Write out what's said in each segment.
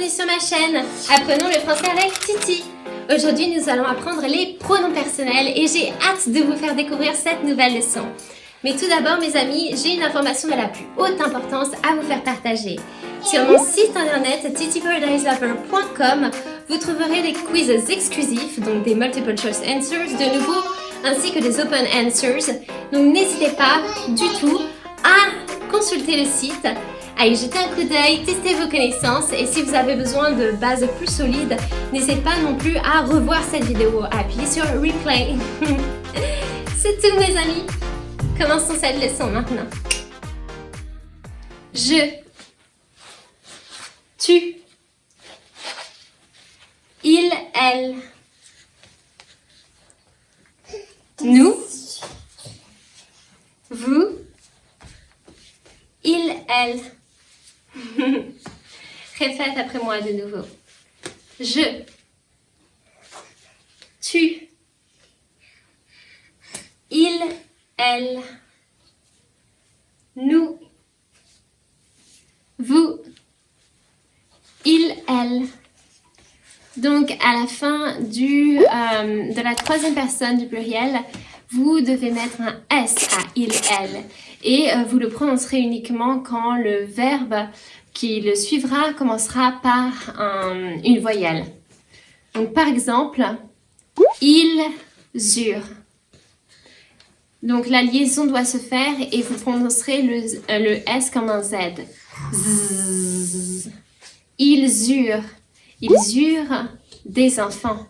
bienvenue sur ma chaîne. Apprenons le français avec Titi. Aujourd'hui, nous allons apprendre les pronoms personnels et j'ai hâte de vous faire découvrir cette nouvelle leçon. Mais tout d'abord, mes amis, j'ai une information de la plus haute importance à vous faire partager. Sur mon site internet titiparadiselover.com, vous trouverez des quiz exclusifs, donc des multiple choice answers de nouveau, ainsi que des open answers. Donc n'hésitez pas du tout à consulter le site, à y jeter un coup d'œil, tester vos connaissances et si vous avez besoin de bases plus solides, n'hésitez pas non plus à revoir cette vidéo, à appuyer sur replay. C'est tout mes amis, commençons cette leçon maintenant. Je, tu, il, elle, nous, vous, il, elle. Répète après moi de nouveau. Je, tu, il, elle, nous, vous, il, elle. Donc à la fin de la troisième personne du pluriel, vous devez mettre un S à il, elle. Et vous le prononcerez uniquement quand le verbe qui le suivra commencera par une voyelle. Donc par exemple, ils eurent. Donc la liaison doit se faire et vous prononcerez le S comme un Z. Zzz. Ils eurent des enfants.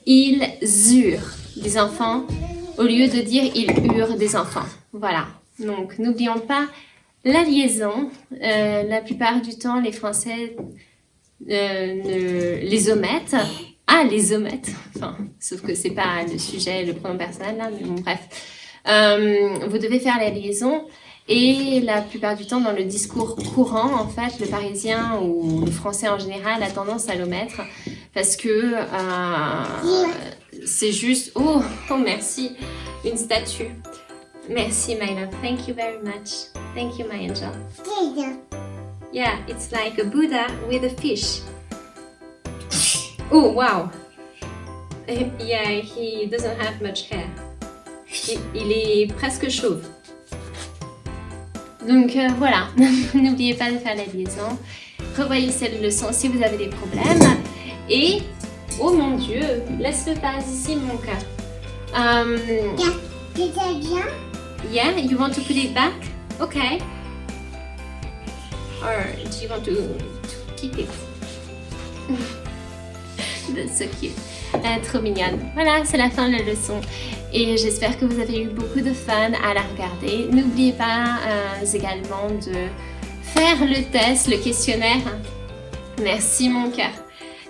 Ils eurent des enfants au lieu de dire ils eurent des enfants. Voilà. Donc n'oublions pas la liaison. La plupart du temps, les Français les omettent. Ah, les omettent. Enfin, sauf que c'est pas le sujet, le pronom personnel là, mais bon, bref. Vous devez faire la liaison. Et la plupart du temps, dans le discours courant, en fait, le parisien ou le français en général a tendance à l'omettre parce que c'est juste... Oh, merci, une statue. Merci, my love. Thank you very much. Thank you, my angel. Yeah, it's like a Buddha with a fish. Oh, wow. Yeah, he doesn't have much hair. Il est presque chauve. Donc voilà, n'oubliez pas de faire la liaison. Revoyez cette leçon si vous avez des problèmes. Et, oh mon Dieu, laisse-le pas ici mon cœur. Yeah, you want to put it back? Okay. Or do you want to keep it? That's so cute. Trop mignonne. Voilà, c'est la fin de la leçon. Et j'espère que vous avez eu beaucoup de fun à la regarder. N'oubliez pas également de faire le test, le questionnaire. Merci mon cœur.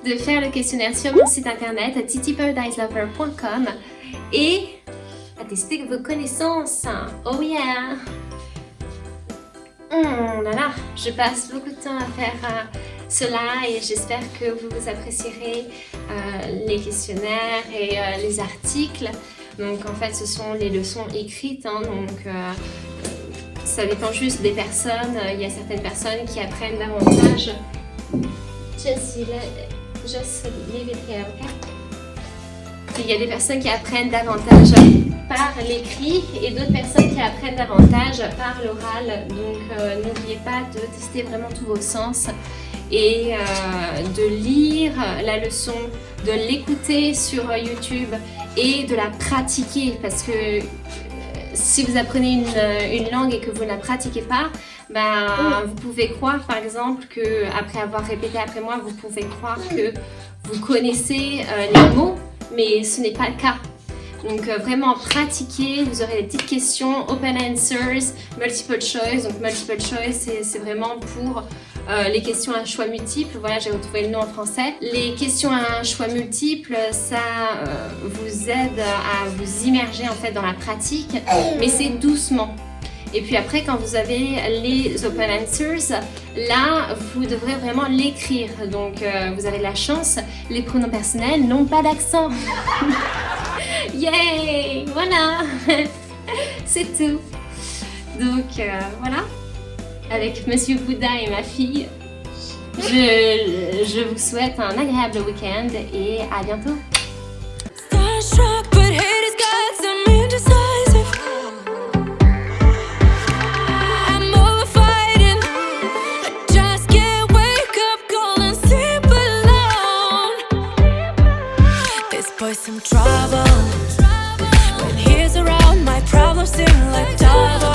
De faire le questionnaire sur mon site internet titiparadiselover.com et à tester vos connaissances. Oh yeah! Oh là là, je passe beaucoup de temps à faire cela et j'espère que vous apprécierez les questionnaires et les articles. Donc en fait ce sont les leçons écrites, hein, donc ça dépend juste des personnes. Il y a certaines personnes qui apprennent davantage. Just leave it here, okay? Il y a des personnes qui apprennent davantage par l'écrit et d'autres personnes qui apprennent davantage par l'oral. Donc n'oubliez pas de tester vraiment tous vos sens et de lire la leçon, de l'écouter sur YouTube et de la pratiquer parce que si vous apprenez une langue et que vous ne la pratiquez pas, vous pouvez croire par exemple que après avoir répété après moi, vous pouvez croire que vous connaissez les mots, mais ce n'est pas le cas. Donc vraiment pratiquez, vous aurez des petites questions, open answers, multiple choice. Donc multiple choice c'est vraiment pour les questions à un choix multiple. Voilà, j'ai retrouvé le nom en français. Les questions à un choix multiple, ça vous aide à vous immerger en fait dans la pratique, mais c'est doucement. Et puis après, quand vous avez les open answers, là, vous devrez vraiment l'écrire. Donc, vous avez de la chance, les pronoms personnels n'ont pas d'accent. Yay! Voilà! C'est tout. Donc, voilà. Avec Monsieur Bouddha et ma fille, Je vous souhaite un agréable week-end et à bientôt. Starstruck, but haters got some indecisive. I'm over fighting. I just can't wake up cold and sleep alone. This boy's some trouble. When he's around, my problems seem like double.